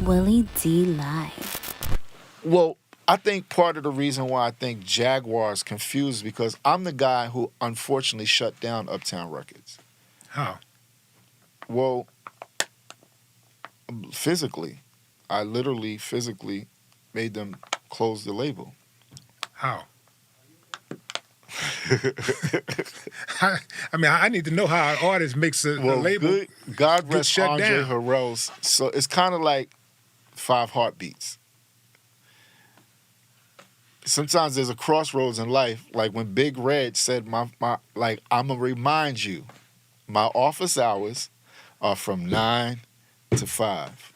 Willie D Live. Well, I think part of the reason why I think Jaguar is confused is because I'm the guy who unfortunately shut down Uptown Records. How? Well, physically, I literally physically made them close the label. How? I mean, I need to know how an artist makes a label. God get rest shut Andre down. Harrell's. So it's kind of like 5 Heartbeats. Sometimes there's a crossroads in life, like when Big Red said, "My, like I'm gonna remind you, my office hours are from 9 to 5."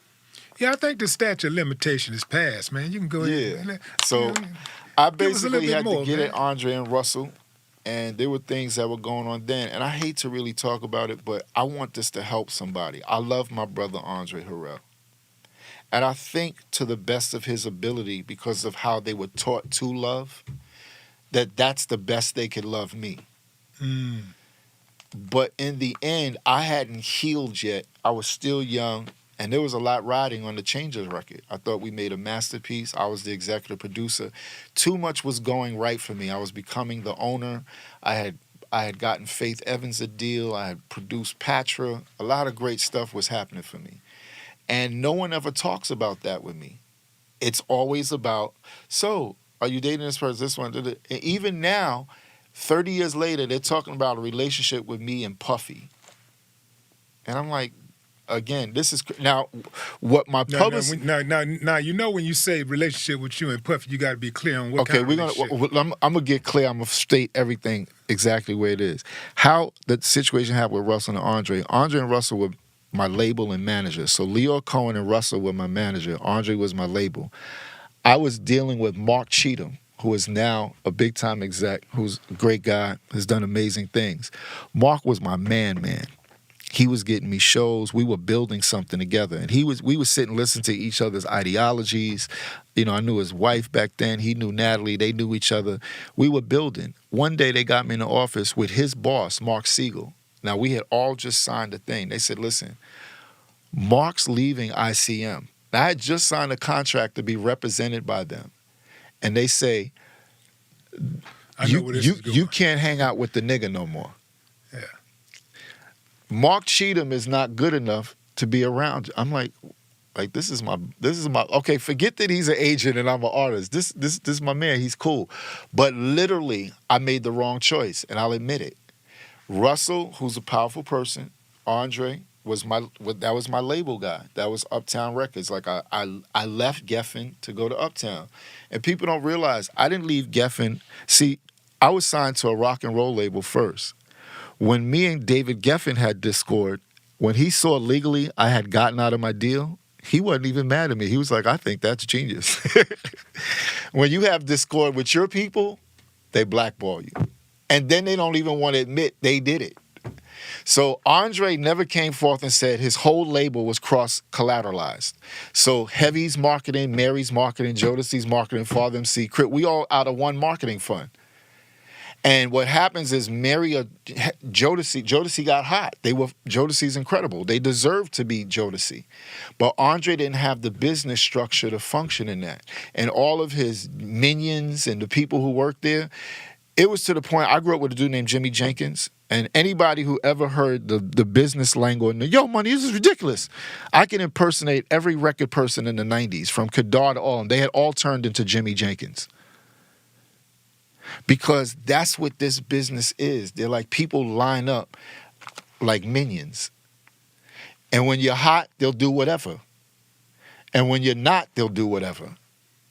Yeah, I think the statute of limitation is passed, man. You can go ahead. Yeah. So I give us a little basically bit had more, to get man. at Andre and Russell, and there were things that were going on then. And I hate to really talk about it, but I want this to help somebody. I love my brother Andre Harrell. And I think to the best of his ability, because of how they were taught to love, that's the best they could love me. But in the end, I hadn't healed yet. I was still young, and there was a lot riding on the Changers record. I thought we made a masterpiece. I was the executive producer. Too much was going right for me. I was becoming the owner. I had gotten Faith Evans a deal. I had produced Patra. A lot of great stuff was happening for me. And no one ever talks about that with me. It's always about, so, are you dating this person, this one? And even now, 30 years later, they're talking about a relationship with me and Puffy. And I'm like, again, this is, now, what my publicist... Now, you know when you say relationship with you and Puffy, you got to be clear on what Okay, kind of relationship. I'm going to get clear. I'm going to state everything exactly where it is. How the situation happened with Russell and Andre. Andre and Russell were my label and manager. So Leo Cohen and Russell were my manager. Andre was my label. I was dealing with Mark Cheatham, who is now a big-time exec, who's a great guy, has done amazing things. Mark was my man. He was getting me shows. We were building something together. And we would sit and listen to each other's ideologies. You know, I knew his wife back then. He knew Natalie. They knew each other. We were building. One day they got me in the office with his boss, Mark Siegel. Now, we had all just signed a thing. They said, listen, Mark's leaving ICM. Now, I had just signed a contract to be represented by them. And they say, you can't hang out with the nigga no more. Yeah. Mark Cheatham is not good enough to be around. I'm like this is my, okay, forget that he's an agent and I'm an artist. This is my man, he's cool. But literally, I made the wrong choice, and I'll admit it. Russell, who's a powerful person, Andre was my label guy. That was Uptown Records. Like I left Geffen to go to Uptown. And people don't realize I didn't leave Geffen. See, I was signed to a rock and roll label first. When me and David Geffen had Discord, when he saw legally I had gotten out of my deal, he wasn't even mad at me. He was like, I think that's genius. When you have Discord with your people, they blackball you. And then they don't even want to admit they did it. So Andre never came forth and said his whole label was cross-collateralized. So Heavy's marketing, Mary's marketing, Jodeci's marketing, Father MC, Crit, we all out of one marketing fund. And what happens is Jodeci got hot. Jodeci's incredible. They deserve to be Jodeci. But Andre didn't have the business structure to function in that. And all of his minions and the people who worked there, it was to the point, I grew up with a dude named Jimmy Jenkins, and anybody who ever heard the business lingo, and yo, money, this is ridiculous. I can impersonate every record person in the 90s, from Kadar to all, and they had all turned into Jimmy Jenkins. Because that's what this business is. They're like people line up like minions. And when you're hot, they'll do whatever. And when you're not, they'll do whatever.